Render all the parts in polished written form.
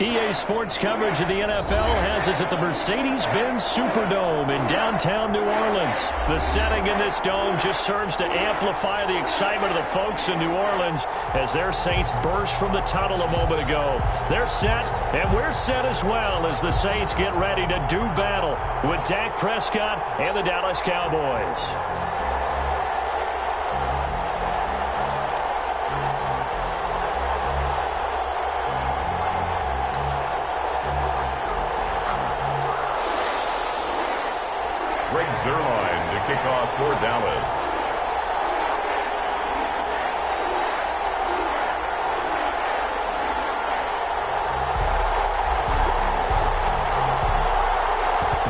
EA Sports coverage of the NFL has us at the Mercedes-Benz Superdome in downtown New Orleans. The setting in this dome just serves to amplify the excitement of the folks in New Orleans as their Saints burst from the tunnel a moment ago. They're set, and we're set as well as the Saints get ready to do battle with Dak Prescott and the Dallas Cowboys. Zerline to kick off for Dallas.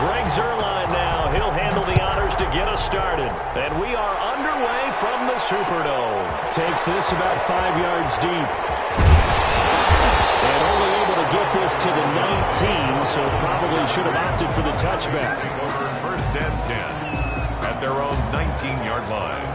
Greg Zerline now. He'll handle the honors to get us started. And we are underway from the Superdome. Takes this about 5 yards deep. And only able to get this to the 19, so probably should have opted for the touchback. First and 10 at their own 19-yard line.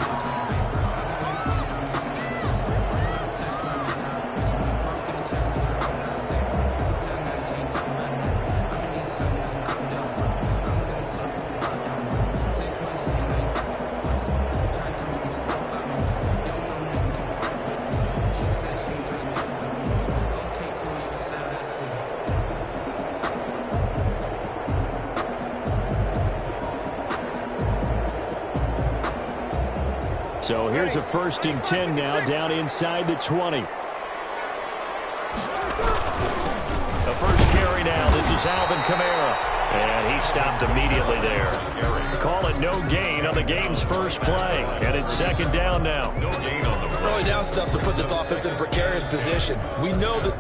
So here's a 1st and 10 now, down inside the 20. The first carry now. This is Alvin Kamara. And he stopped immediately there. Call it no gain on the game's first play. And it's 2nd down now. No gain on the early down stuff to put this offense in precarious position. We know that.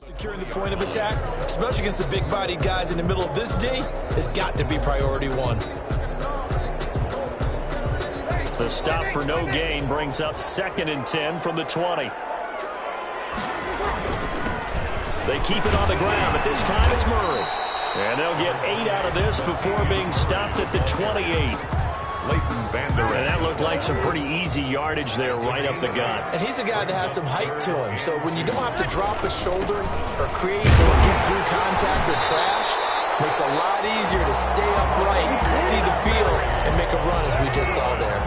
Securing the point of attack, especially against the big-bodied guys in the middle of this D, has got to be priority one. The stop for no gain brings up 2nd and 10 from the 20. They keep it on the ground, but this time it's Murray. And they'll get 8 out of this before being stopped at the 28. And that looked like some pretty easy yardage there right up the gut. And he's a guy that has some height to him, so when you don't have to drop a shoulder or create or get through contact or trash, makes it a lot easier to stay upright, see the field, and make a run as we just saw there.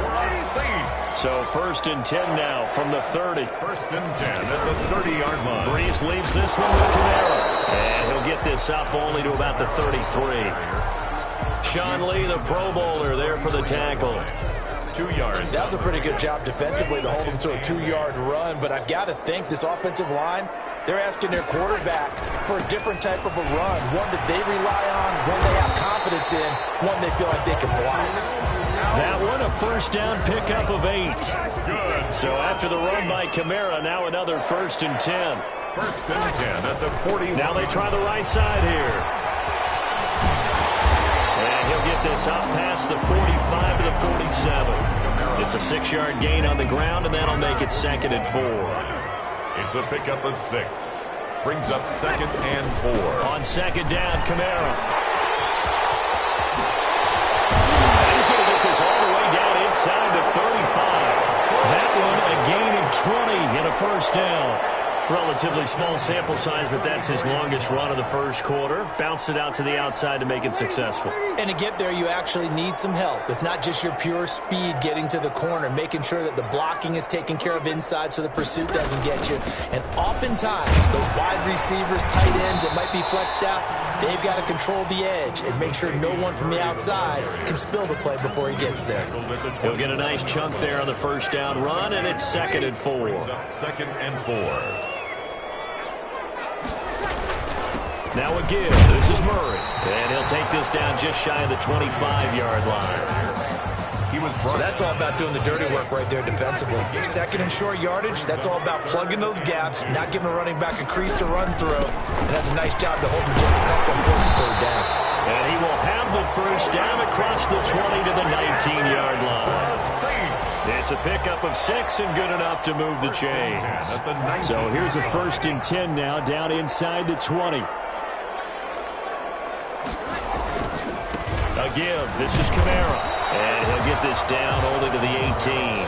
So 1st and 10 now from the 30. 1st and 10 at the 30-yard line. Brees leaves this one with Kamara. And he'll get this up only to about the 33. Sean Lee, the Pro Bowler, there for the tackle. 2 yards. That was a pretty good job defensively to hold him to a 2-yard run, but I've got to think this offensive line, they're asking their quarterback for a different type of a run, one that they rely on, one they have confidence in, one they feel like they can block. That one, a 1st down pickup of 8. Good. So after the run by Kamara, now another 1st and 10. 1st and 10 at the 40. Now they try the right side here. And he'll get this up past the 45 to the 47. It's a 6-yard gain on the ground, and that'll make it 2nd and 4. It's a pickup of 6. Brings up 2nd and 4. On 2nd down, Kamara. He's going to get this all the way down inside the 35. That one a gain of 20 and a 1st down. Relatively small sample size, but that's his longest run of the 1st quarter. Bounced it out to the outside to make it successful. And to get there, you actually need some help. It's not just your pure speed getting to the corner, making sure that the blocking is taken care of inside so the pursuit doesn't get you. And oftentimes, those wide receivers, tight ends that might be flexed out, they've got to control the edge and make sure no one from the outside can spill the play before he gets there. He'll get a nice chunk there on the 1st down run, and it's 2nd and 4. 2nd and 4. Now again, this is Murray. And he'll take this down just shy of the 25-yard line. So that's all about doing the dirty work right there defensively. 2nd and short yardage, that's all about plugging those gaps, not giving a running back a crease to run through. And that's a nice job to hold him just a couple on 4th and 3rd down. And he will have the 1st down across the 20 to the 19-yard line. It's a pickup of 6 and good enough to move the chains. So here's a 1st and 10 now, down inside the 20. A give. This is Kamara. And he'll get this down only to the 18.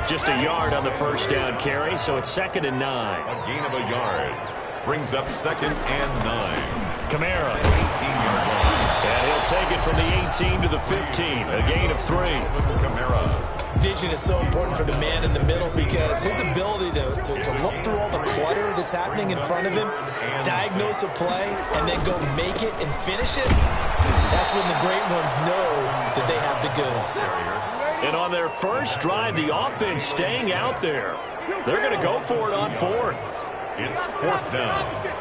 Just a yard on the 1st down carry, so it's 2nd and 9. A gain of a yard. Brings up 2nd and 9. Kamara. 18-yard line. And he'll take it from the 18 to the 15. A gain of 3. Kamara. Vision is so important for the man in the middle because his ability to look through all the clutter that's happening in front of him, diagnose a play, and then go make it and finish it, that's when the great ones know that they have the goods. And on their first drive, the offense staying out there. They're going to go for it on 4th. It's 4th down.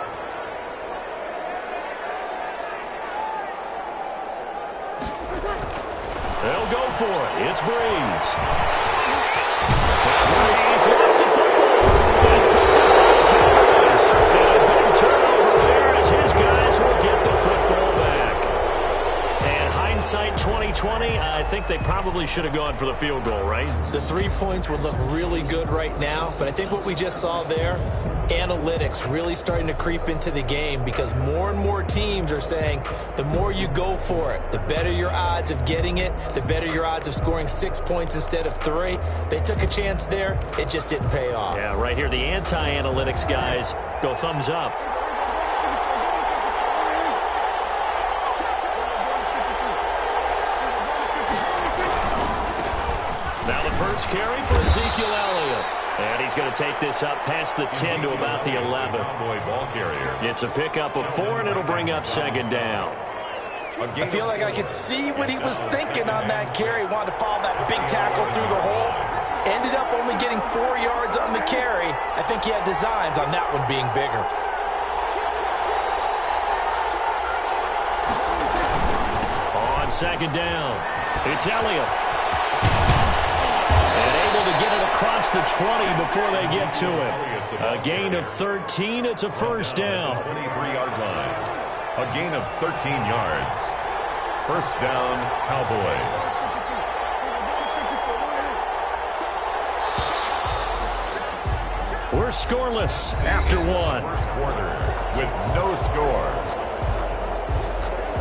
They'll go for it. It's Breeze. Breeze wants the football. It's picked up by the Cowboys. And a big turnover there as his guys will get the football back. And hindsight 2020, I think they probably should have gone for the field goal, right? The 3 points would look really good right now, but I think what we just saw there, analytics really starting to creep into the game because more and more teams are saying the more you go for it, the better your odds of getting it, the better your odds of scoring 6 points instead of 3. They took a chance there. It just didn't pay off. Yeah, right here, the anti-analytics guys go thumbs up. Now the first carry for Ezekiel Elliott. And he's going to take this up past the 10 to about the 11. Ball carrier. It's a pickup of 4, and it'll bring up 2nd down. I feel like I could see what he was thinking on that carry. Wanted to follow that big tackle through the hole. Ended up only getting 4 yards on the carry. I think he had designs on that one being bigger. On 2nd down, it's Elliott. And able to get it across the 20 before they get to it. A gain of 13. It's a 1st down. 23-yard line. A gain of 13 yards. 1st down, Cowboys. We're scoreless after 1. First quarter with no score.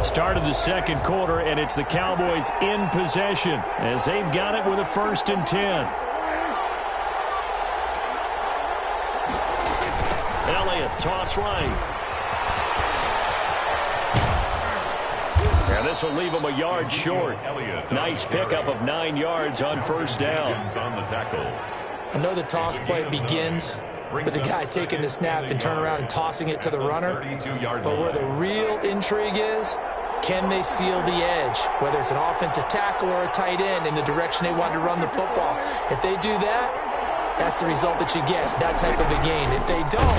Start of the 2nd quarter, and it's the Cowboys in possession as they've got it with a 1st and 10. Elliott, toss right. And this will leave him a yard short. Nice pickup of 9 yards on 1st down. On the tackle. I know the toss play begins with the guy taking the snap and turn around and tossing it to the runner. But where the real intrigue is, can they seal the edge, whether it's an offensive tackle or a tight end in the direction they want to run the football? If they do that, that's the result that you get, that type of a gain. If they don't,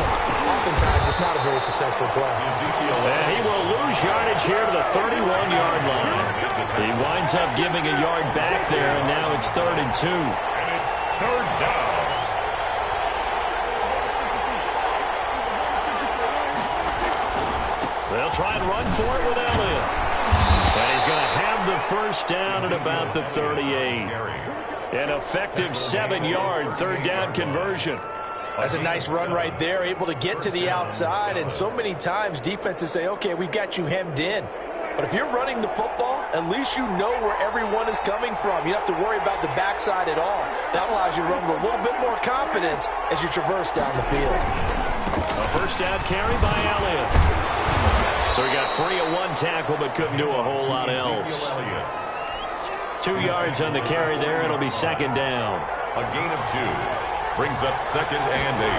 oftentimes it's not a very successful play. And he will lose yardage here to the 31-yard line. He winds up giving a yard back there, and now it's 3rd and 2. And it's 3rd down. They'll try and run for it with Elliott. And he's going to have the 1st down at about the 38. An effective 7-yard 3rd down conversion. That's a nice run right there, able to get to the outside. And so many times defenses say, okay, we've got you hemmed in. But if you're running the football, at least you know where everyone is coming from. You don't have to worry about the backside at all. That allows you to run with a little bit more confidence as you traverse down the field. A 1st down carry by Elliott. So he got free of 1 tackle but couldn't do a whole lot else. 2 yards on the carry there. It'll be 2nd down. A gain of 2. Brings up 2nd and 8.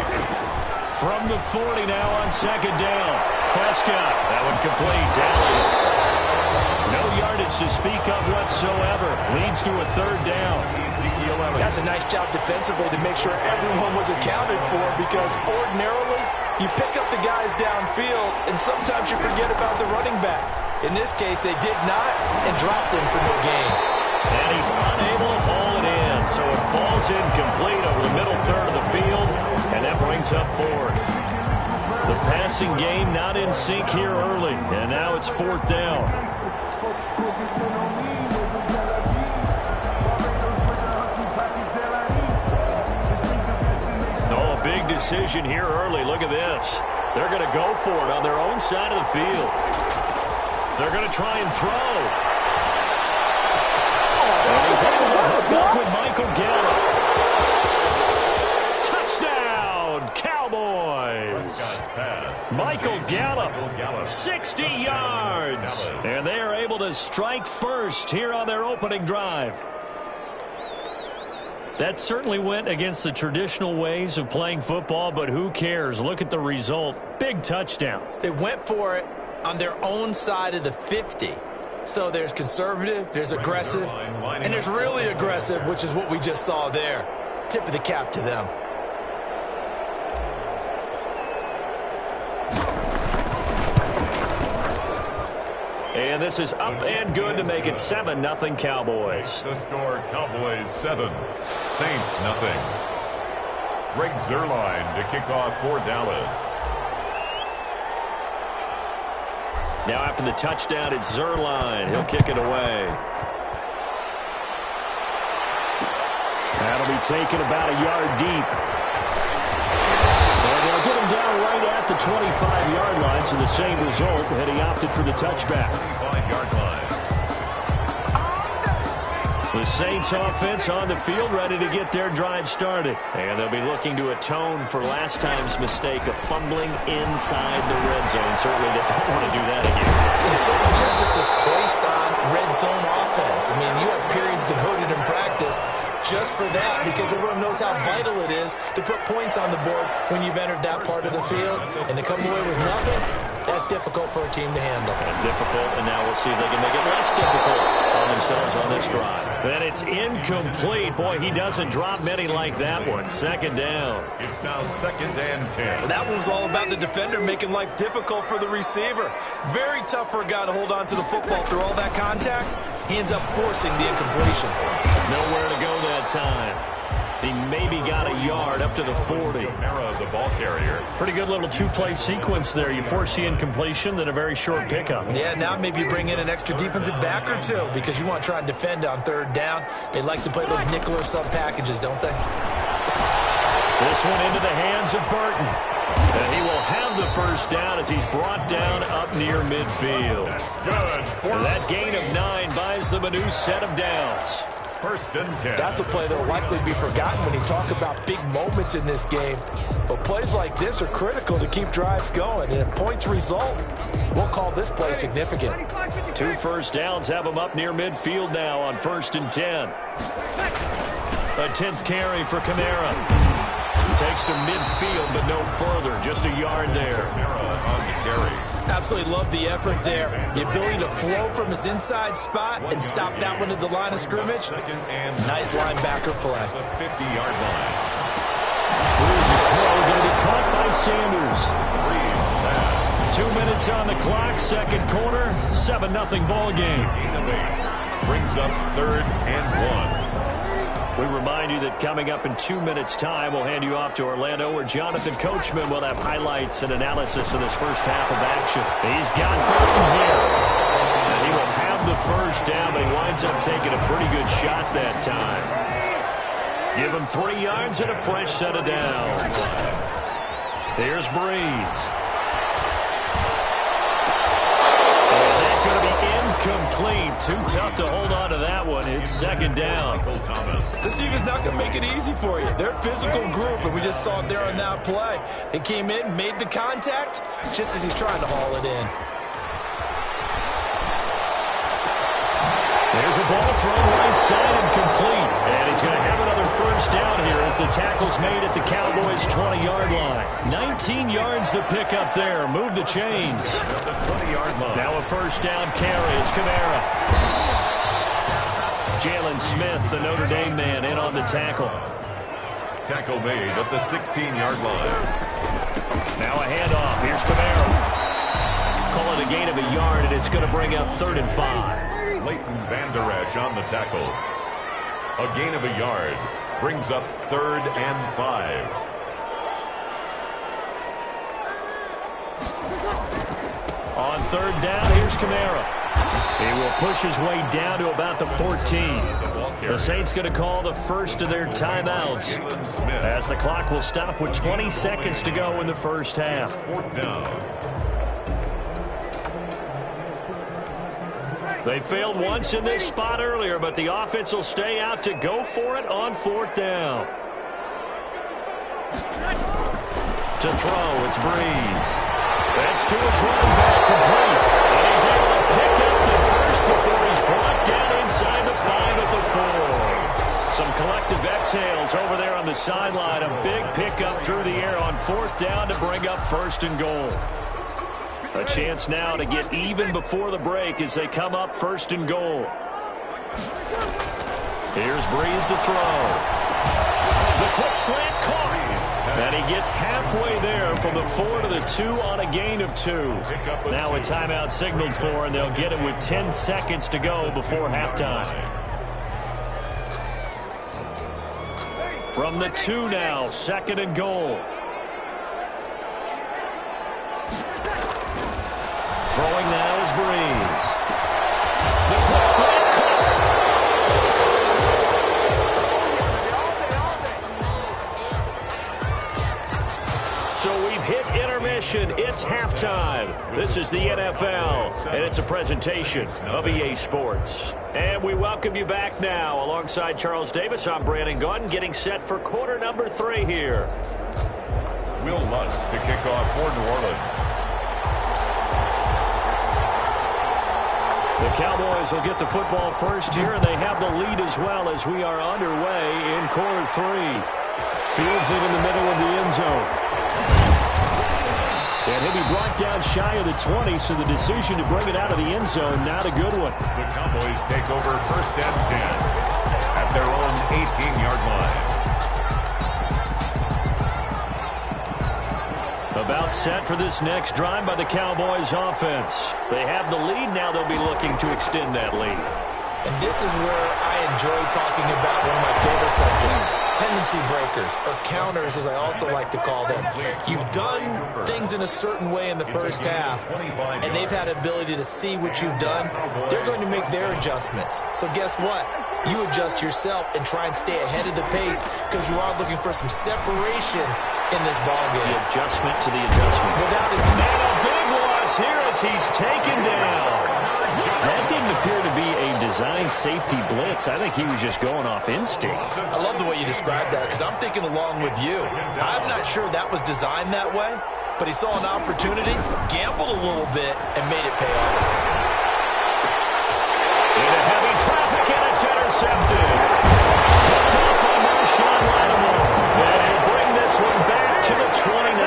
From the 40 now on 2nd down. Prescott. That one complete to Elliott. No yardage to speak of whatsoever. Leads to a 3rd down. That's a nice job defensively to make sure everyone was accounted for, because ordinarily you pick up the guys downfield and sometimes you forget about the running back. In this case, they did not and dropped him for no gain. And he's unable to haul it in, so it falls incomplete over the middle 3rd of the field, and that brings up 4th. The passing game not in sync here early, and now it's 4th down. decision here early. Look at this. They're going to go for it on their own side of the field. They're going to try and throw. And he's able to hook up with Michael Gallup. Touchdown, Cowboys. Michael Gallup, 60 yards. And they are able to strike first here on their opening drive. That certainly went against the traditional ways of playing football, but who cares? Look at the result. Big touchdown. They went for it on their own side of the 50. So there's conservative, there's aggressive, and there's really aggressive, which is what we just saw there. Tip of the cap to them. And this is up and good to make it 7-0 Cowboys. The score, Cowboys 7, Saints nothing. Greg Zuerlein to kick off for Dallas. Now after the touchdown, it's Zuerlein. He'll kick it away. That'll be taken about a yard deep. And they'll get him down right at the 25-yard line, so the same result, and he opted for the touchback. 25-yard line. The Saints offense on the field, ready to get their drive started. And they'll be looking to atone for last time's mistake of fumbling inside the red zone. Certainly they don't want to do that again. And so much emphasis placed on red zone offense. I mean, you have periods devoted in practice just for that, because everyone knows how vital it is to put points on the board when you've entered that part of the field. And to come away with nothing, that's difficult for a team to handle. And difficult, and now we'll see if they can make it less difficult on themselves on this drive. Then it's incomplete. Boy, he doesn't drop many like that one. Second down. It's now 2nd and 10. Well, that one was all about the defender making life difficult for the receiver. Very tough for a guy to hold on to the football through all that contact. He ends up forcing the incompletion. Nowhere to go that time. He maybe got a yard up to the 40. Camara, the ball carrier. Pretty good little two-play sequence there. You force the incompletion, then a very short pickup. Yeah, now maybe you bring in an extra defensive back or two, because you want to try and defend on third down. They like to play those nickel or sub packages, don't they? This one into the hands of Burton. And he will have the first down as he's brought down up near midfield. That's good. And that gain of 9 buys them a new set of downs. 1st and 10. That's a play that will likely be forgotten when you talk about big moments in this game. But plays like this are critical to keep drives going. And if points result, we'll call this play significant. 2 first downs have him up near midfield now on 1st and 10. A 10th carry for Camara. Takes to midfield, but no further. Just a yard there. Camara on the carry. Absolutely love the effort there. The ability to flow from his inside spot and stop that one at the line of scrimmage. Nice linebacker play. The 50-yard line. Brees' throw going to be caught by Sanders. Brees pass. 2 minutes on the clock, second quarter, 7-0 ball game. Gain of 8. Brings up 3rd and 1. We remind you that coming up in 2 minutes' time, we'll hand you off to Orlando, where Jonathan Coachman will have highlights and analysis of this first half of action. He's got Burton here. And he will have the first down, but he winds up taking a pretty good shot that time. Give him 3 yards and a fresh set of downs. Here's Brees. Complete. Too tough to hold on to that one. It's second down. This defense is not going to make it easy for you. They're a physical group, and we just saw it there on that play. They came in, made the contact, just as he's trying to haul it in. There's a ball thrown right side and complete. And he's going to have another first down here as the tackle's made at the Cowboys' 20-yard line. 19 yards the pickup there. Move the chains. The 20-yard line. Now a first down carry. It's Camara. Jalen Smith, the Notre Dame man, in on the tackle. Tackle made at the 16-yard line. Now a handoff. Here's Camara. Call it a gain of a yard, and it's going to bring up 3rd and 5. Leighton Vander Esch on the tackle. A gain of a yard brings up 3rd and 5. On 3rd down, here's Camara. He will push his way down to about the 14. The Saints going to call the first of their timeouts as the clock will stop with 20 seconds to go in the first half. Fourth down. They failed once in this spot earlier, but the offense will stay out to go for it on fourth down. To throw, it's Breeze. That's to his running back, complete. And he's able to pick up the first before he's brought down inside the 5 at the 4. Some collective exhales over there on the sideline. A big pickup through the air on fourth down to bring up first and goal. A chance now to get even before the break as they come up first and goal. Here's Breeze to throw. The quick slant caught. And he gets halfway there from the 4 to the 2 on a gain of 2. Now a timeout signaled for, and they'll get it with 10 seconds to go before halftime. From the 2 now, second and goal. Throwing now is Breeze. The quick slant caught. So we've hit intermission. It's halftime. This is the NFL, and it's a presentation of EA Sports. And we welcome you back now. Alongside Charles Davis, I'm Brandon Gunn, getting set for quarter number 3 here. Will Lutz to kick off for New Orleans. The Cowboys will get the football first here, and they have the lead as well as we are underway in quarter 3. Fields it in the middle of the end zone. And he'll be brought down shy of the 20, so the decision to bring it out of the end zone, not a good one. The Cowboys take over first and 10 at their own 18-yard line. About set for this next drive by the Cowboys offense. They have the lead. Now they'll be looking to extend that lead. And this is where I enjoy talking about one of my favorite subjects, tendency breakers, or counters as I also like to call them. You've done things in a certain way in the first half, and they've had ability to see what you've done. They're going to make their adjustments. So guess what? You adjust yourself and try and stay ahead of the pace because you are looking for some separation in this ballgame. The adjustment to the adjustment. Without it. And a big loss here as he's taken down. That didn't appear to be a designed safety blitz. I think he was just going off instinct. I love the way you described that because I'm thinking along with you. I'm not sure that was designed that way, but he saw an opportunity, gambled a little bit, and made it pay off. Into heavy traffic, and it's intercepted. Picked up by Marshawn Lattimore. And he'll bring this one back to the 29.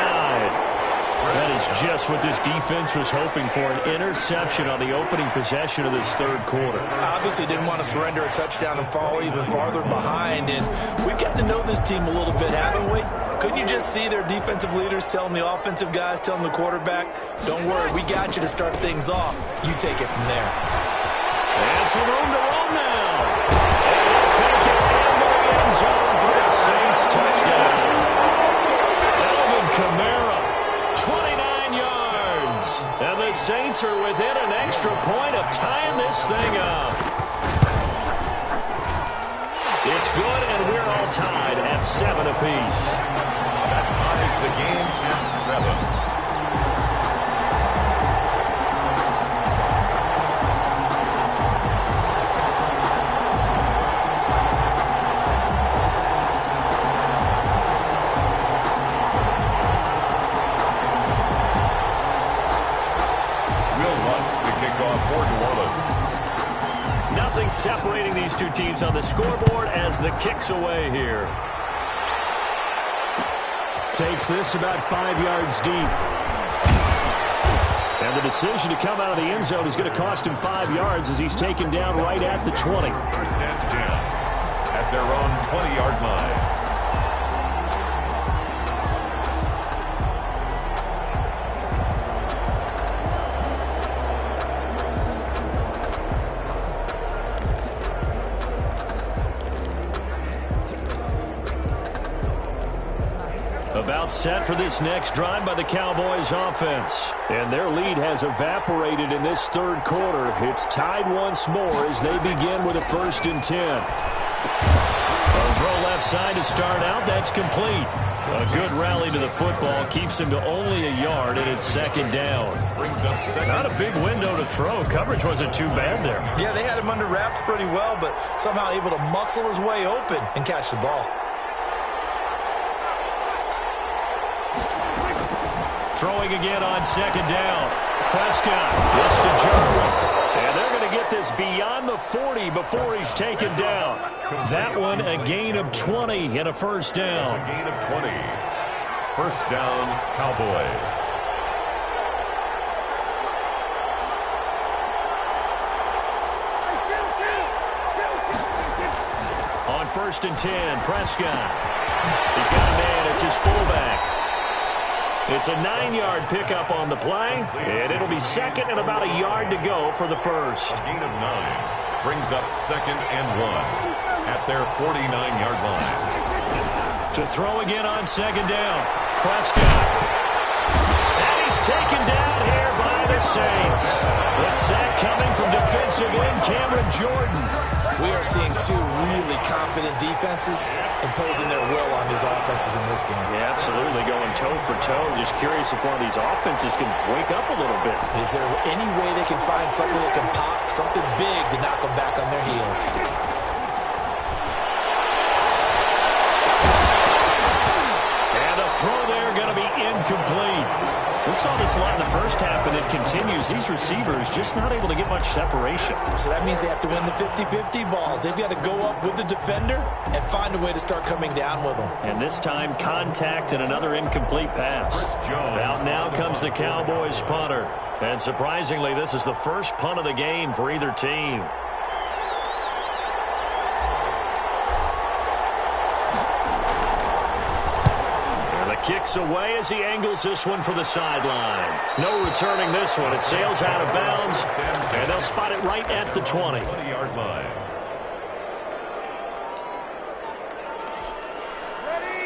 That is just what this defense was hoping for, an interception on the opening possession of this third quarter. Obviously didn't want to surrender a touchdown and fall even farther behind, and we've gotten to know this team a little bit, haven't we? Couldn't you just see their defensive leaders telling the offensive guys, telling the quarterback, don't worry, we got you to start things off. You take it from there. And some room to run now. And he'll take it into the end zone for the Saints touchdown. Alvin Kamara. 29 yards. And the Saints are within an extra point of tying this thing up. It's good, and we're all tied at 7 apiece. That ties the game at 7. Nothing separating these two teams on the scoreboard as the kick's away here. Takes this about 5 yards deep. And the decision to come out of the end zone is going to cost him 5 yards as he's taken down right at the 20. First and 10 at their own 20-yard line. About set for this next drive by the Cowboys offense. And their lead has evaporated in this third quarter. It's tied once more as they begin with a 1st and 10. A throw left side to start out. That's complete. A good rally to the football keeps him to only a yard, and it's 2nd down. Not a big window to throw. Coverage wasn't too bad there. Yeah, they had him under wraps pretty well, but somehow able to muscle his way open and catch the ball. Throwing again on 2nd down. Prescott gets to Jarwin. And they're going to get this beyond the 40 before he's taken down. That one a gain of 20 and a 1st down. That's a gain of 20. 1st down, Cowboys. On 1st and 10, Prescott. He's got a man. It's his fullback. It's a 9-yard pickup on the play, and it'll be 2nd and about a yard to go for the 1st. A gain of 9 brings up 2nd and 1 at their 49-yard line. To throw again on 2nd down, Prescott. And he's taken down here by the Saints. The sack coming from defensive end Cameron Jordan. We are seeing two really confident defenses imposing their will on these offenses in this game. Yeah, absolutely, going toe for toe. Just curious if one of these offenses can wake up a little bit. Is there any way they can find something that can pop, something big to knock them back on their heels? And a throw there going to be incomplete. We saw this a lot in the first half, and it continues. These receivers just not able to get much separation. So that means they have to win the 50-50 balls. They've got to go up with the defender and find a way to start coming down with them. And this time, contact and another incomplete pass. Out now comes the Cowboys punter. And surprisingly, this is the first punt of the game for either team. Kicks away as he angles this one for the sideline. No returning this one. It sails out of bounds, and they'll spot it right at the 20. 20-yard line.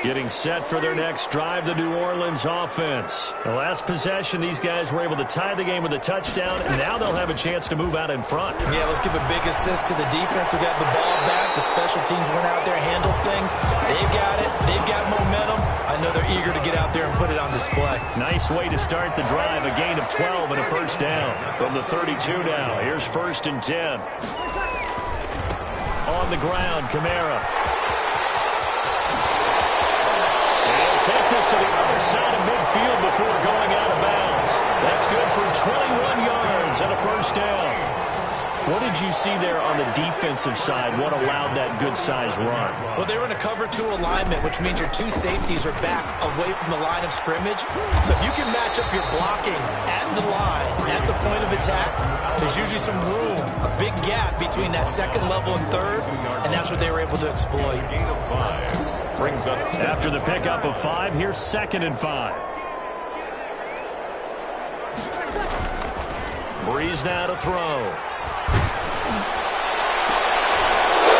Getting set for their next drive, the New Orleans offense. The last possession, these guys were able to tie the game with a touchdown, and now they'll have a chance to move out in front. Yeah, let's give a big assist to the defense who got the ball back. The special teams went out there, handled things. They've got it. They've got momentum. I know they're eager to get out there and put it on display. Nice way to start the drive. A gain of 12 and a 1st down. From the 32 now, here's 1st and 10. On the ground, Kamara. Take this to the other side of midfield before going out of bounds. That's good for 21 yards and a 1st down. What did you see there on the defensive side? What allowed that good-sized run? Well, they were in a cover 2 alignment, which means your 2 safeties are back away from the line of scrimmage. So if you can match up your blocking at the line, at the point of attack, there's usually some room, a big gap between that 2nd level and 3rd, and that's what they were able to exploit. Gain of 5. Brings up after the pickup of 5, here's 2nd and 5. Breeze now to throw.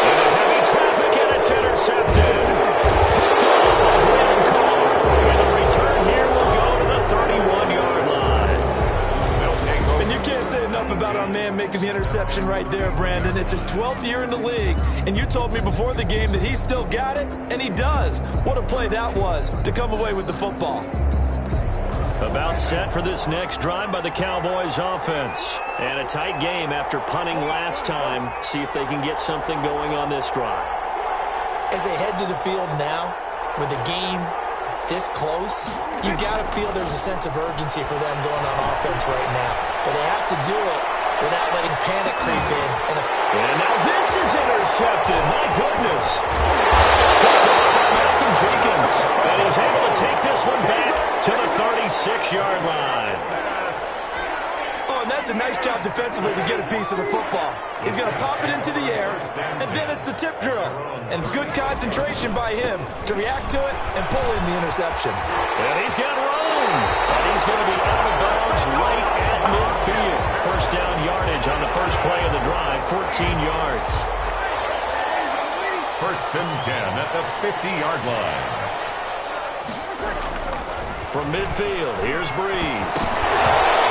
Into heavy traffic, and it's intercepted. And the return here will go to the 31-yard line. And you can't say enough about our man making the interception right there, Brandon. It's his 12th year in the league, and you told me before the game that he still got it, and he does. What a play that was to come away with the football. About set for this next drive by the Cowboys offense. And a tight game after punting last time. See if they can get something going on this drive. As they head to the field now, with the game this close, you got to feel there's a sense of urgency for them going on offense right now. But they have to do it without letting panic creep in. And now this is intercepted. My goodness. Picked up by Malcolm Jenkins. And he's able to take this one back to the 36-yard line. Oh, and that's a nice job defensively to get a piece of the football. He's going to pop it into the air, and then it's the tip drill. And good concentration by him to react to it and pull in the interception. And he's got room. And he's going to be out of bounds right at midfield. 1st down yardage on the first play of the drive, 14 yards. 1st and 10 at the 50-yard line. From midfield, here's Breeze.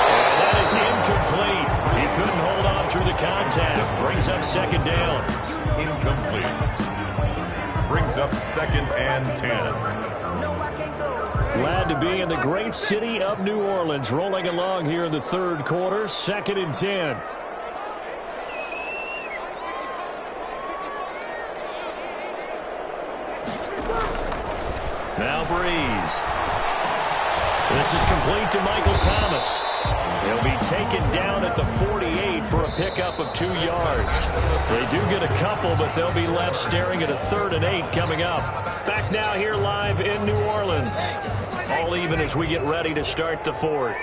And that is incomplete. He couldn't hold on through the contact. Brings up second down. Incomplete. Brings up 2nd and 10. Glad to be in the great city of New Orleans, rolling along here in the third quarter, 2nd and 10. Now Breeze. This is complete to Michael Thomas. He'll be taken down at the 48 for a pickup of 2 yards. They do get a couple, but they'll be left staring at a 3rd and 8 coming up. Back now here live in New Orleans. All even as we get ready to start the 4th.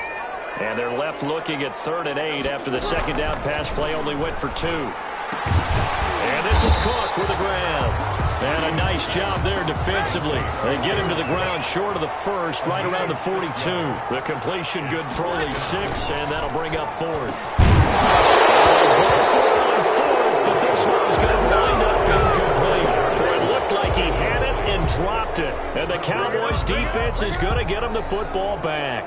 And they're left looking at 3rd and 8 after the second down pass play only went for 2. And this is Cook with a grab. And a nice job there defensively. They get him to the ground short of the 1st, right around the 42. The completion good for only 6, and that'll bring up 4th. They'll go for it on 4th, but this one's going to wind up incomplete. It looked like he had it and dropped it. And the Cowboys defense is going to get him the football back.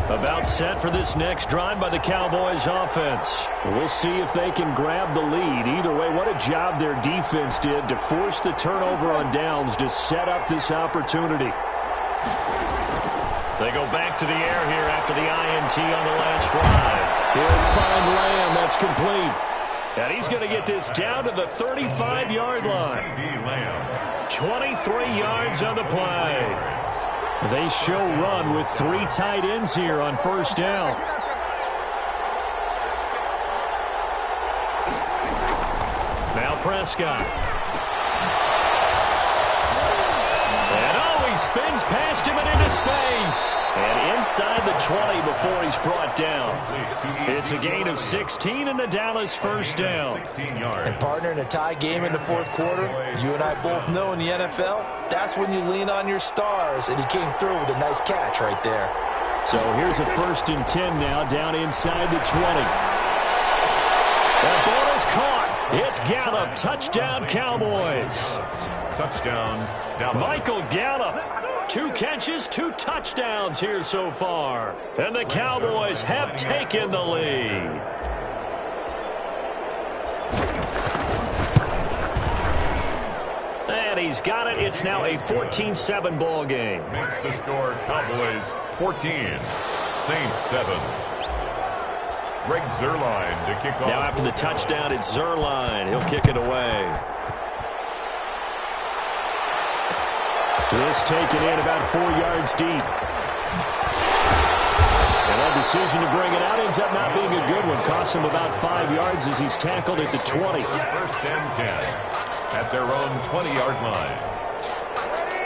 About set for this next drive by the Cowboys offense. We'll see if they can grab the lead. Either way, what a job their defense did to force the turnover on downs to set up this opportunity. They go back to the air here after the INT on the last drive. He'll find Lamb. That's complete. And he's going to get this down to the 35-yard line. 23 yards on the play. They show run with 3 tight ends here on 1st down. Now Prescott. And he spins past him and into space. And inside the 20 before he's brought down. It's a gain of 16 and a Dallas 1st down. And partner, in a tie game in the 4th quarter, you and I both know in the NFL, that's when you lean on your stars. And he came through with a nice catch right there. So here's a 1st and 10 now down inside the 20. That ball is caught. It's Gallup. Touchdown, Cowboys. Touchdown, Dallas. Michael Gallup. 2 catches, 2 touchdowns here so far. And the Cowboys have taken the lead. And he's got it. It's now a 14-7 ball game. Makes the score Cowboys 14, Saints 7. Greg Zuerlein to kick off. Now after the touchdown, it's Zuerlein. He'll kick it away. This taken in about 4 yards deep. And that decision to bring it out ends up not being a good one. Costs him about 5 yards as he's tackled at the 20. 1st and 10 at their own 20-yard line.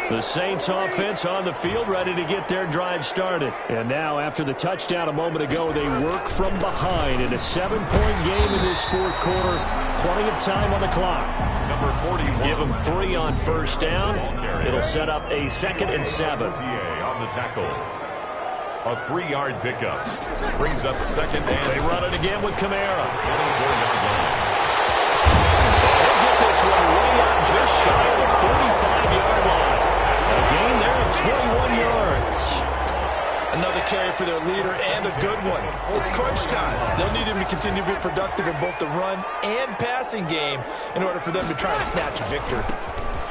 The Saints offense on the field ready to get their drive started. And now after the touchdown a moment ago, they work from behind in a 7-point game in this 4th quarter. Plenty of time on the clock. Number 41. Give them 3 on 1st down. It'll set up a 2nd and 7. On the tackle. A 3-yard pickup. Brings up 2nd and... They run it again with Kamara. 24-yard line. They'll get this one way out just shy of the 45-yard line. A gain there of 21 yards. Another carry for their leader and a good one. It's crunch time. They'll need him to continue to be productive in both the run and passing game in order for them to try and snatch a victory.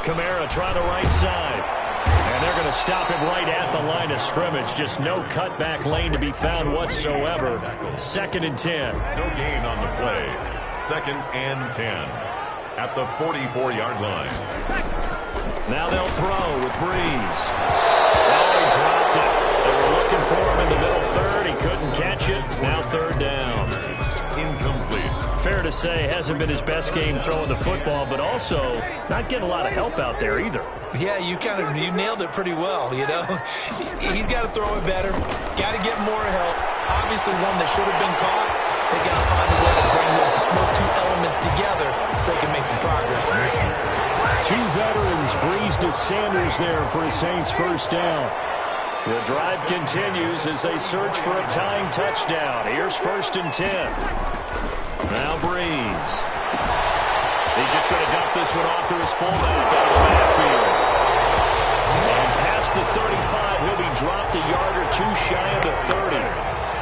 Kamara trying the right side. And they're going to stop him right at the line of scrimmage. Just no cutback lane to be found whatsoever. 2nd and 10. No gain on the play. 2nd and 10 at the 44-yard line. Now they'll throw with Breeze. Oh, he dropped it. They were looking for him in the middle 3rd. He couldn't catch it. Now 3rd down. Incomplete. Fair to say, hasn't been his best game throwing the football, but also not getting a lot of help out there either. Yeah, you nailed it pretty well, you know. He's got to throw it better. Got to get more help. Obviously one that should have been caught. They got to find a way to bring those 2 elements together so they can make some progress in this one. 2 veterans, Breeze to Sanders there for a Saints 1st down. The drive continues as they search for a tying touchdown. Here's 1st and 10. Now Breeze. He's just going to dump this one off to his fullback out of the backfield. And past the 35, he'll be dropped a yard or two shy of the 30.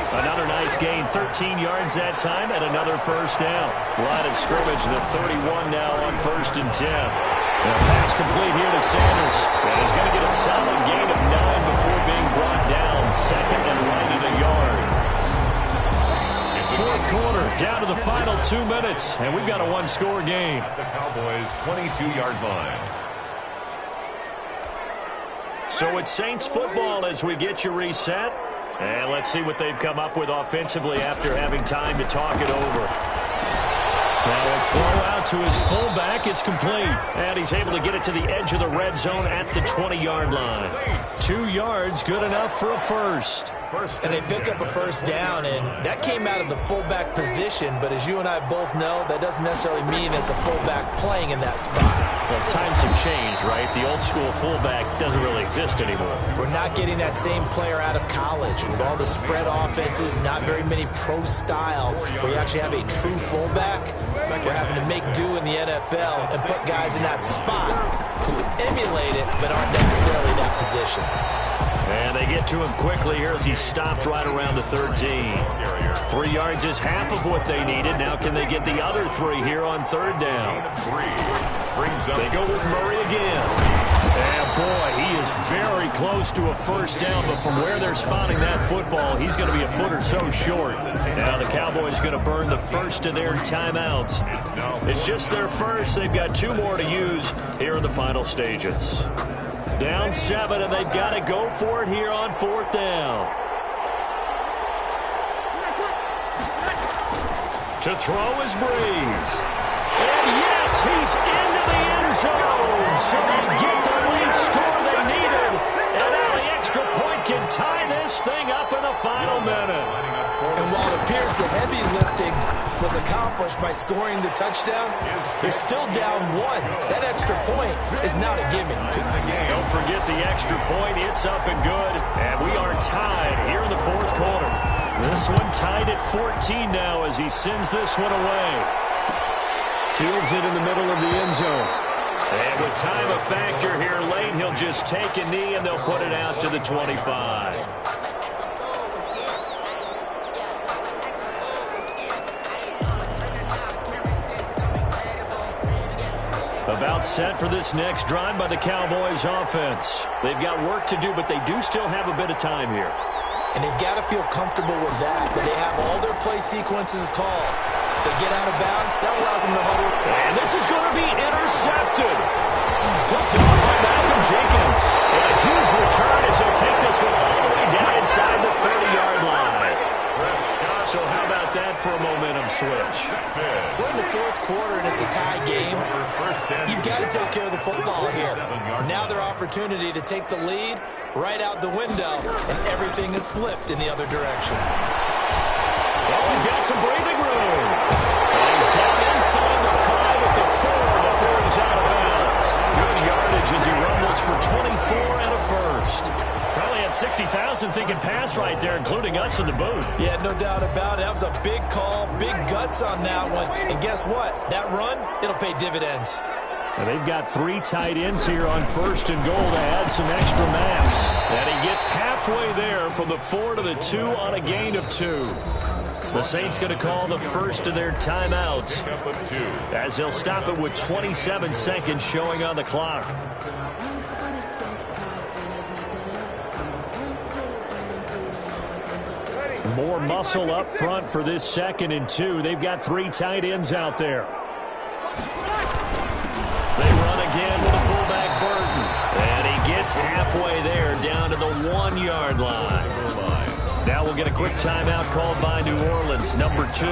Another nice gain, 13 yards that time, and another first down. Line of scrimmage, the 31 now on 1st and 10. And a pass complete here to Sanders. And he's going to get a solid gain of 9 before being brought down. Second and right at a yard. Fourth quarter, down to the final 2 minutes, and we've got a one-score game. At the Cowboys' 22-yard line. So it's Saints football as we get you reset. And let's see what they've come up with offensively after having time to talk it over. Now a throw out to his fullback is complete. And he's able to get it to the edge of the red zone at the 20-yard line. 2 yards, good enough for a first. And they pick up a first down, and that came out of the fullback position. But as you and I both know, that doesn't necessarily mean it's a fullback playing in that spot. Well, times have changed, right? The old school fullback doesn't really exist anymore. We're not getting that same player out of college. With all the spread offenses, not very many pro style, where you actually have a true fullback. We're having to make do in the NFL and put guys in that spot who emulate it but aren't necessarily in that position. And they get to him quickly here as he stopped right around the 13. 3 yards is half of what they needed. Now can they get the other 3 here on 3rd down? They go with Murray again. And boy, he is very close to a first down, but from where they're spotting that football, he's going to be a foot or so short. Now the Cowboys going to burn the first of their timeouts. It's just their first. They've got 2 more to use here in the final stages. Down 7, and they've got to go for it here on 4th down. To throw is Breeze. And yes, he's into the end zone. So they get the lead score they needed. And now the extra point can tie this thing up in the final minute. And while it appears the heavy lifting was accomplished by scoring the touchdown, they're still down 1. That extra point is not a gimme. Don't forget the extra point. It's up and good. And we are tied here in the 4th quarter. This one tied at 14 now as he sends this one away. Fields it in the middle of the end zone. And with time a factor here late, he'll just take a knee and they'll put it out to the 25. About set for this next drive by the Cowboys offense. They've got work to do, but they do still have a bit of time here. And they've got to feel comfortable with that, but they have all their play sequences called. If they get out of bounds, that allows them to huddle. And this is going to be intercepted. Picked up by Malcolm Jenkins. And a huge return as he'll take this one all the way down inside the 30-yard line. So how about that for a momentum switch? We're in the 4th quarter, and it's a tie game. You've got to take care of the football here. Now their opportunity to take the lead right out the window, and everything is flipped in the other direction. Well, he's got some breathing room. And he's down inside the 5 at the 4 before he's out of bounds. Good yardage as he rumbles for 24 and a first. Probably had 60,000 thinking pass right there, including us in the booth. Yeah, no doubt about it. That was a big call, big guts on that one. And guess what? That run, it'll pay dividends. And they've got 3 tight ends here on 1st and goal to add some extra mass. And he gets halfway there from the 4 to the 2 on a gain of 2. The Saints going to call the first of their timeouts as they'll stop it with 27 seconds showing on the clock. More muscle up front for this 2nd and 2. They've got 3 tight ends out there. They run again with the fullback Burton. And he gets halfway there down to the 1-yard line. Now we'll get a quick timeout called by New Orleans, number 2,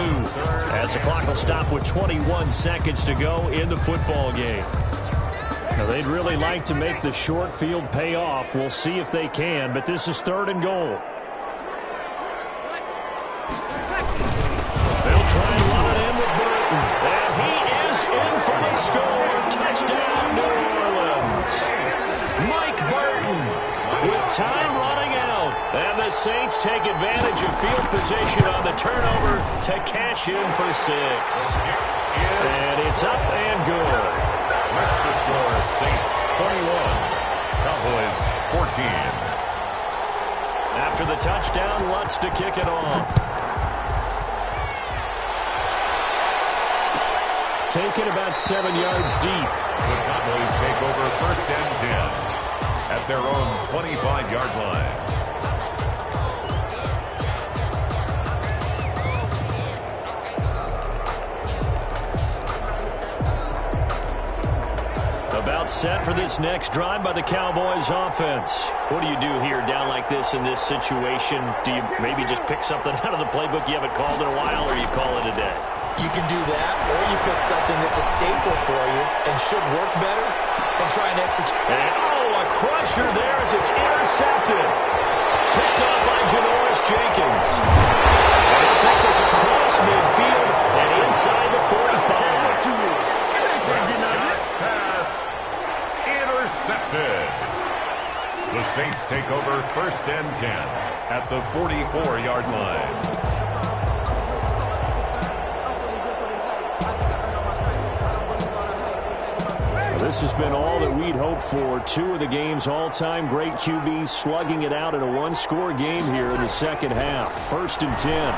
as the clock will stop with 21 seconds to go in the football game. Now, they'd really like to make the short field pay off. We'll see if they can, but this is 3rd and goal. They'll try and run it in with Burton, and he is in for the score. Touchdown, New Orleans. Mike Burton with time running out. And the Saints take advantage of field position on the turnover to cash in for 6. And it's up and good. That's the score. Saints 21, Cowboys 14. After the touchdown, Lutz to kick it off. Taken about 7 yards deep. The Cowboys take over 1st and 10 at their own 25-yard line. About set for this next drive by the Cowboys offense. What do you do here down like this in this situation? Do you maybe just pick something out of the playbook you haven't called in a while, or you call it a day? You can do that, or you pick something that's a staple for you and should work better and try and execute. And, a crusher there as it's intercepted. Picked up by Janoris Jenkins. And he'll take this across midfield and inside the 45. Intercepted. The Saints take over 1st and 10 at the 44-yard line. This has been all that we'd hoped for. 2 of the game's all-time great QBs slugging it out in a one-score game here in the second half. 1st and 10.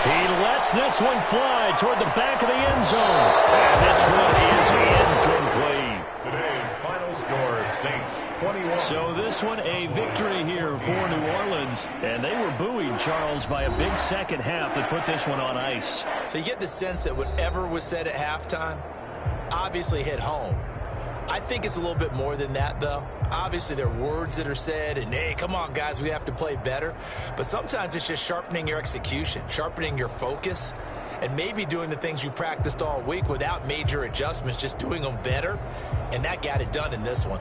He lets this one fly toward the back of the end zone. And this one is incomplete. Today's final score, Saints 21. So this one a victory here for New Orleans. And they were buoyed, Charles, by a big second half that put this one on ice. So you get the sense that whatever was said at halftime obviously hit home. I think it's a little bit more than that, though. Obviously, there are words that are said, and, hey, come on, guys, we have to play better. But sometimes it's just sharpening your execution, sharpening your focus, and maybe doing the things you practiced all week without major adjustments, just doing them better. And that got it done in this one.